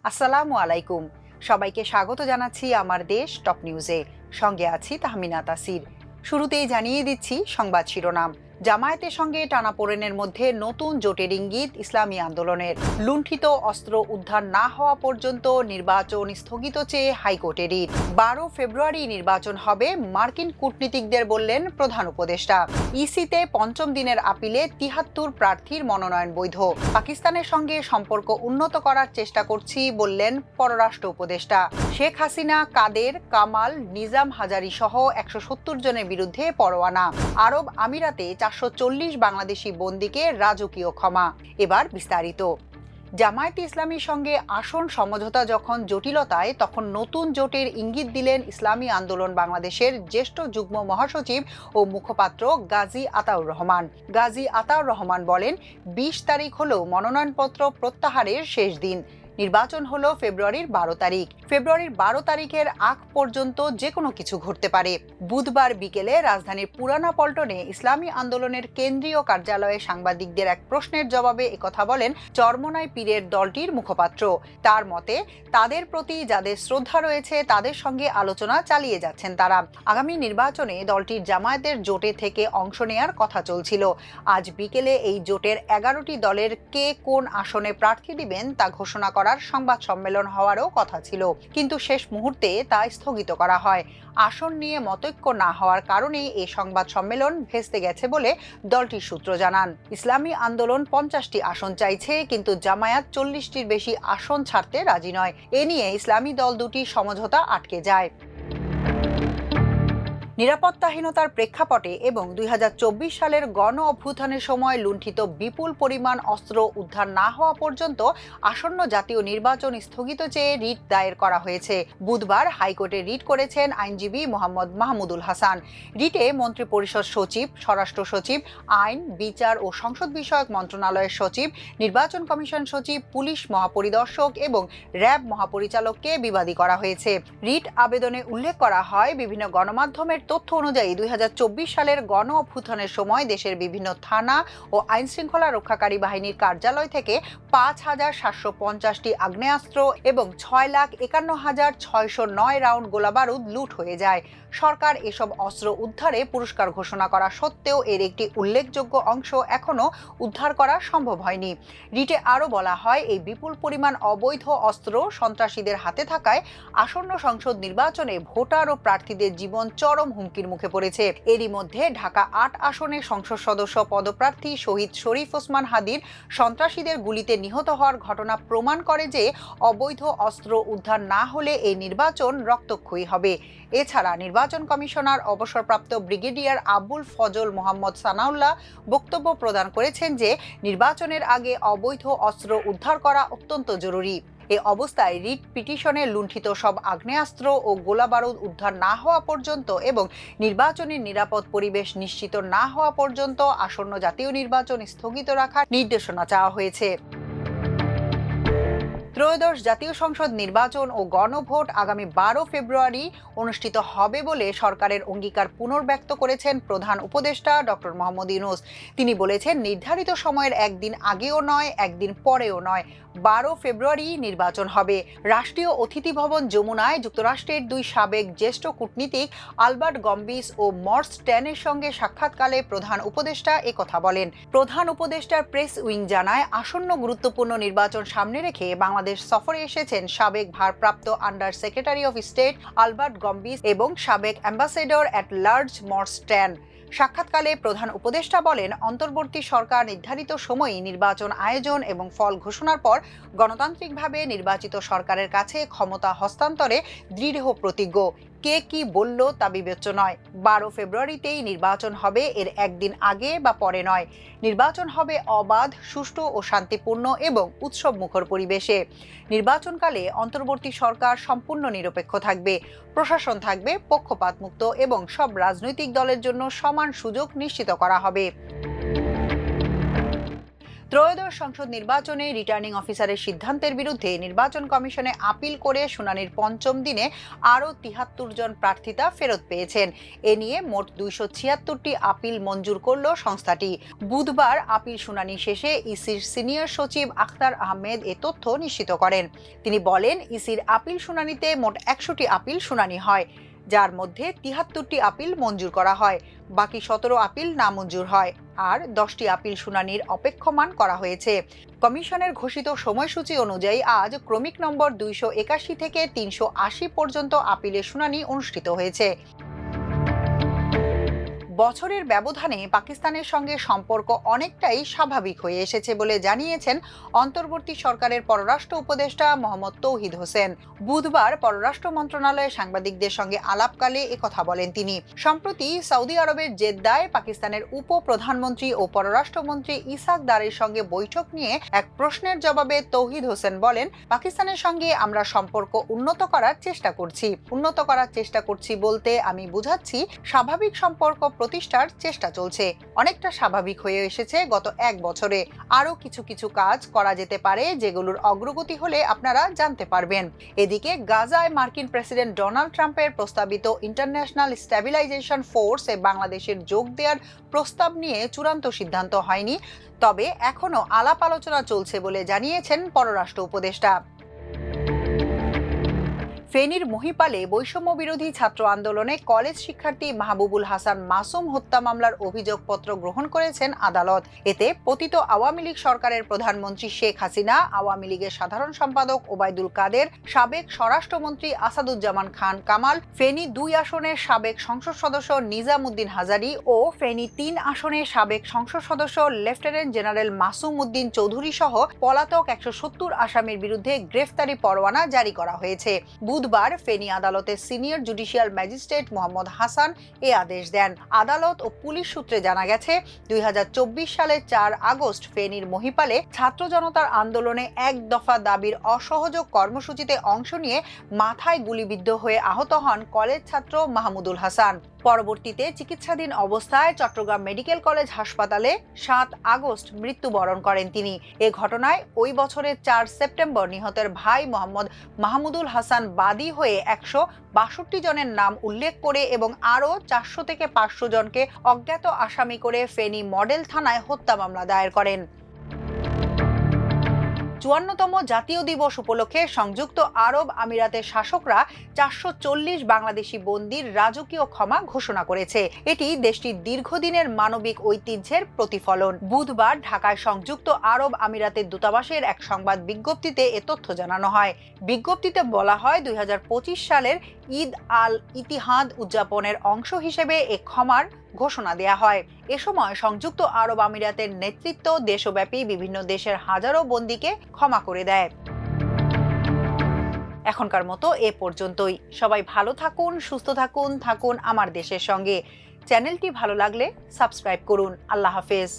আসসালামু আলাইকুম। সবাইকে স্বাগত জানাচ্ছি আমার দেশ টপ নিউজে। সঙ্গে আছি তাহমিনা তাসির। শুরুতেই জানিয়ে দিচ্ছি সংবাদ শিরোনাম। জামায়াতের সঙ্গে টানাপোড়েনের মধ্যে নতুন জোটের ইঙ্গিত ইসলামী আন্দোলনের। লুণ্ঠিত অস্ত্র উদ্ধার না হওয়া পর্যন্ত নির্বাচন স্থগিত চেয়ে হাইকোর্টে রিট। 12 ফেব্রুয়ারি নির্বাচন হবে, মার্কিন কূটনীতিকদের বললেন প্রধান উপদেষ্টা। ইসিতে পঞ্চম দিনের আপিলে 73 প্রার্থীর মনোনয়ন বৈধ। পাকিস্তানের সঙ্গে সম্পর্ক উন্নত করার চেষ্টা করছি বললেন পররাষ্ট্র উপদেষ্টা। শেখ হাসিনা, কাদের, কামাল, নিজাম হাজারী সহ 170 জনের বিরুদ্ধে পরোয়ানা। আরব আমিরাতে 440 বাংলাদেশি বন্দীকে রাজকীয় ক্ষমা। এবার বিস্তারিত। জামায়াতে ইসলামীর সঙ্গে আসন সমঝোতা যখন জটিলতায়, তখন নতুন জোটের ইঙ্গিত দিলেন ইসলামী আন্দোলন বাংলাদেশের জ্যেষ্ঠ যুগ্ম মহাসচিব ও মুখপাত্র গাজী আতাউর রহমান। গাজী আতাউর রহমান বলেন, 20 তারিখ হল মনোনয়নপত্র প্রত্যাহারের শেষ দিন। নির্বাচন হলো ফেব্রুয়ারির 12 তারিখ। ফেব্রুয়ারির 12 তারিখের আগ পর্যন্ত যে কোনো কিছু ঘটতে পারে। বুধবার বিকেলে রাজধানীর পুরানা পল্টনে ইসলামী আন্দোলনের কেন্দ্রীয় কার্যালয়ে সাংবাদিকদের এক প্রশ্নের জবাবে একথা বলেন চরমোনাই পীরের দলটির মুখপাত্র। তার মতে, তাদের প্রতি যাদের শ্রদ্ধা রয়েছে তাদের সঙ্গে আলোচনা চালিয়ে যাচ্ছেন তারা। আগামী নির্বাচনে দলটির জামায়াতের জোটে থেকে অংশ নেয়ার কথা চলছিল। আজ বিকেলে এই জোটের 11টি দলের কে কোন আসনে প্রার্থী দিবেন তা ঘোষণা করার সংবাদ সম্মেলন হওয়ারও কথা ছিল, কিন্তু শেষ মুহূর্তে তা স্থগিত করা হয়। আসন নিয়ে মতৈক্য না হওয়ার কারণেই এই সংবাদ সম্মেলন ভেস্তে গেছে বলে দলটির সূত্র জানান। ইসলামী আন্দোলন 50টি আসন চাইছে, কিন্তু জামায়াত 40টির বেশি আসন ছাড়তে রাজি নয়। এ নিয়ে ইসলামী দল দুটি সমঝোতা আটকে যায়। নিরাপত্তাহীনতার প্রেক্ষাপটে এবং 2024 সালের গণ অভ্যুত্থানের সময় লুণ্ঠিত বিপুল পরিমাণ অস্ত্র উদ্ধার না হওয়া পর্যন্ত আসন্ন জাতীয় নির্বাচন স্থগিত চেয়ে রিট দায়ের করা হয়েছে। বুধবার হাইকোর্টে রিট করেছেন আইনজীবী মোহাম্মদ মাহমুদুল হাসান। রিটে মন্ত্রিপরিষদ সচিব, স্বরাষ্ট্র সচিব, আইন, বিচার ও সংসদ বিষয়ক মন্ত্রণালয়ের সচিব, নির্বাচন কমিশন সচিব, পুলিশ মহাপরিদর্শক এবং র্যাব মহাপরিচালককে বিবাদী করা হয়েছে। রিট আবেদনে উল্লেখ করা হয়, বিভিন্ন গণমাধ্যমের তথ্য অনুযায়ী 2024 সালের গণ অভ্যুত্থানের সময় দেশের বিভিন্ন থানা ও আইনশৃঙ্খলা রক্ষাকারী বাহিনীর কার্যালয় থেকে 5,750টি আগ্নেয়াস্ত্র এবং 6,51,609 রাউন্ড গোলাবারুদ লুট হয়ে যায়। সরকার এসব অস্ত্র উদ্ধারে পুরস্কার ঘোষণা করা সত্ত্বেও এর একটি উল্লেখযোগ্য অংশ এখনও উদ্ধার করা সম্ভব হয়নি। রিটে আরও বলা হয়, এই বিপুল পরিমাণ অবৈধ অস্ত্র সন্ত্রাসীদের হাতে থাকায় আসন্ন সংসদ নির্বাচনে ভোটার ও প্রার্থীদের জীবন চরম হুমকির মুখে পড়েছে। এরই মধ্যে ঢাকা 8 আসনে সংসদ সদস্য পদপ্রার্থী শহীদ শরীফ ওসমান হাদির সন্ত্রাসীদের গুলিতে নিহত হওয়ার ঘটনা প্রমাণ করে যে অবৈধ অস্ত্র উদ্ধার না হলে এই নির্বাচন রক্তক্ষয়ী হবে। এছাড়া নির্বাচন কমিশনার অবসরপ্রাপ্ত ব্রিগেডিয়ার আবুল ফজল মোহাম্মদ সানাউল্লাহ বক্তব্য প্রদান করেছেন যে নির্বাচনের আগে অবৈধ অস্ত্র উদ্ধার করা অত্যন্ত জরুরি। এ অবস্থায় রিট পিটিশনে লুণ্ঠিত সব আগ্নেয়াস্ত্র ও গোলাবারুদ উদ্ধার না হওয়া পর্যন্ত এবং নির্বাচনের নিরাপদ পরিবেশ নিশ্চিত না হওয়া পর্যন্ত আসন্ন জাতীয় নির্বাচন স্থগিত রাখার নির্দেশনা চাওয়া হয়েছে। ত্রয়োদশ জাতীয় সংসদ নির্বাচন ও গণভোট আগামী 12 ফেব্রুয়ারি অনুষ্ঠিত হবে বলে সরকারের অঙ্গীকার পুনর্ব্যক্ত করেছেন প্রধান উপদেষ্টা ডক্টর মোহাম্মদ ইউনূস। তিনি বলেছেন, নির্ধারিত সময়ের একদিন আগেও নয়, একদিন পরেও নয়, 12 ফেব্রুয়ারি নির্বাচন হবে। রাষ্ট্রীয় অতিথি ভবন যমুনায় যুক্তরাষ্ট্রের 2 সাবেক জ্যেষ্ঠ কূটনীতিক আলবার্ট গম্বিস ও মর্স ট্যানের সঙ্গে সাক্ষাৎকালে প্রধান উপদেষ্টা একথা বলেন। প্রধান উপদেষ্টার প্রেস উইং জানায়, আসন্ন গুরুত্বপূর্ণ নির্বাচন সামনে রেখে বাংলাদেশ সফরে এসেছেন সাবেক ভারপ্রাপ্ত under secretary of state Albert Gombis এবং সাবেক ambassador at large Morse Tan. সাক্ষাৎকালে প্রধান উপদেষ্টা বলেন, অন্তর্বর্তী সরকার নির্ধারিত সময়েই নির্বাচন আয়োজন এবং ফল ঘোষণার পর গণতান্ত্রিকভাবে নির্বাচিত সরকারের কাছে ক্ষমতা হস্তান্তরে দৃঢ় প্রতিজ্ঞ। কে কি বলল তা বিবেচ্য নয়। 12 ফেব্রুয়ারিতেই নির্বাচন হবে, এর একদিন আগে বা পরে নয়। নির্বাচন হবে অবাধ, সুষ্ঠু ও শান্তিপূর্ণ এবং উৎসব মুখর পরিবেশে। নির্বাচনকালে অন্তর্বর্তী সরকার সম্পূর্ণ নিরপেক্ষ থাকবে, প্রশাসন থাকবে পক্ষপাতমুক্ত এবং সব রাজনৈতিক দলের জন্য সমান সুযোগ নিশ্চিত করা হবে। ত্রয়োদশ সংসদ নির্বাচনে রিটার্নিং অফিসারের সিদ্ধান্তের বিরুদ্ধে নির্বাচন কমিশনে আপিল করে শুনানির পঞ্চম দিনে আরও ৭৩ জন প্রার্থিতা ফেরত পেয়েছেন। এ নিয়ে মোট ২৭৬টি আপিল মঞ্জুর করল সংস্থাটি। বুধবার আপিল শুনানি শেষে ইসির সিনিয়র সচিব আখতার আহমেদ এ তথ্য নিশ্চিত করেন। তিনি বলেন, ইসির আপিল শুনানিতে মোট ১০০টি আপিল শুনানি হয়, যার মধ্যে ৭৩টি আপিল মঞ্জুর করা হয়, বাকি ১৭ আপিল নামঞ্জুর হয়, আর 10টি আপিল শুনানির অপেক্ষমান করা হয়েছে। কমিশনের ঘোষিত সময়সূচি অনুযায়ী আজ ক্রমিক নম্বর ২৮১ থেকে ৩৮০ পর্যন্ত আপিলের শুনানি অনুষ্ঠিত হয়েছে। বছরের ব্যবধানে পাকিস্তানের সঙ্গে সম্পর্ক অনেকটাই স্বাভাবিক হয়ে এসেছে বলে জানিয়েছেন অন্তর্বর্তী সরকারের পররাষ্ট্র উপদেষ্টা মোহাম্মদ তৌহিদ হোসেন। বুধবার পররাষ্ট্র মন্ত্রণালয়ে সাংবাদিকদের সঙ্গে আলাপকালে একথা বলেন তিনি। সম্প্রতি সৌদি আরবের জেদ্দায় পাকিস্তানের উপপ্রধানমন্ত্রী ও পররাষ্ট্রমন্ত্রী ইসাক দারের সঙ্গে বৈঠক নিয়ে এক প্রশ্নের জবাবে তৌহিদ হোসেন বলেন, পাকিস্তানের সঙ্গে আমরা সম্পর্ক উন্নত করার চেষ্টা করছি বলতে আমি বুঝাচ্ছি স্বাভাবিক সম্পর্ক প্রতিষ্ঠার চেষ্টা চলছে। অনেকটা স্বাভাবিক হয়ে এসেছে গত ১ বছরে। আরও কিছু কাজ করা যেতে পারে, যেগুলোর অগ্রগতি হলে আপনারা জানতে পারবেন। এদিকে গাজায় মার্কিন প্রেসিডেন্ট ডোনাল্ড ট্রাম্পের প্রস্তাবিত ইন্টারন্যাশনাল স্ট্যাবিলাইজেশন ফোর্সে বাংলাদেশের যোগ দেওয়ার প্রস্তাব নিয়ে চূড়ান্ত সিদ্ধান্ত হয়নি, তবে এখনও আলাপ আলোচনা চলছে বলে জানিয়েছেন পররাষ্ট্র উপদেষ্টা। ফেনীর মহিপালে বৈষম্য বিরোধী ছাত্র আন্দোলনে কলেজ শিক্ষার্থী মাহবুবুল হাসান মাসুম হত্যা মামলার অভিযোগপত্র গ্রহণ করেছেন আদালত। এতে পতিত আওয়ামী লীগ সরকারের প্রধানমন্ত্রী শেখ হাসিনা, আওয়ামী লীগের সাধারণ সম্পাদক ওবায়দুল কাদের, সাবেক স্বরাষ্ট্রমন্ত্রী আসাদুজ্জামান খান কামাল, ফেনী ২ আসনের সাবেক সংসদ সদস্য নিজামুদ্দিন হাজারী ও ফেনী ৩ আসনের সাবেক সংসদ সদস্য লেফটেন্যান্ট জেনারেল মাসুম উদ্দিন চৌধুরী সহ পলাতক ১৭০ আসামির বিরুদ্ধে গ্রেফতারি পরোয়ানা জারি করা হয়েছে। বুধবার ফেনী আদালতের senior judicial magistrate Mohammad Hasan এ আদেশ দেন। আদালত ও পুলিশ সূত্রে জানা গেছে, ২০২৪ সালের ৪ আগস্ট ফেনীর মহিপালে ছাত্র জনতার আন্দোলনে এক দফা দাবির অসহযোগ কর্মসূচিতে অংশ নিয়ে মাথায় গুলিবিদ্ধ হয়ে আহত হন কলেজ ছাত্র মাহমুদুল হাসান। পরবর্তীতে চিকিৎসাধীন অবস্থায় চট্টগ্রাম মেডিকেল কলেজ হাসপাতালে ৭ আগস্ট মৃত্যুবরণ করেন তিনি। এ ঘটনায় ওই বছরের ৪ সেপ্টেম্বর নিহতের ভাই মোহাম্মদ মাহমুদুল হাসান বাদী হয়ে ১৬২ জনের নাম উল্লেখ করে এবং আরও ৪০০ থেকে ৫০০ জনকে অজ্ঞাত আসামি করে ফেনী মডেল থানায় হত্যা মামলা দায়ের করেন। ৫৪তম জাতীয় দিবস উপলক্ষে সংযুক্ত আরব আমিরাতের শাসকরা ৪৪০ বাংলাদেশি বন্দীর রাজকীয় ক্ষমা ঘোষণা করেছে। এটি দেশটির দীর্ঘদিনের মানবিক ঐতিহ্যের প্রতিফলন। বুধবার ঢাকায় সংযুক্ত আরব আমিরাতের দূতাবাসের এক সংবাদ বিজ্ঞপ্তিতে এ তথ্য জানানো হয়। বিজ্ঞপ্তিতে বলা হয়, ২০২৫ সালের ঈদ আল ইতিহাদ উদযাপনের অংশ হিসেবে এ ক্ষমার ঘোষণা দেয়া হয়। এ সময় সংযুক্ত আরব আমিরাতের নেতৃত্ব দেশব্যাপী বিভিন্ন দেশের হাজারো বন্দীকে ক্ষমা করে দেয়। এখনকার মতো এ পর্যন্তই। সবাই ভালো থাকুন, সুস্থ থাকুন আমার দেশের সঙ্গে। চ্যানেলটি ভালো লাগলে সাবস্ক্রাইব করুন। আল্লাহ হাফেজ।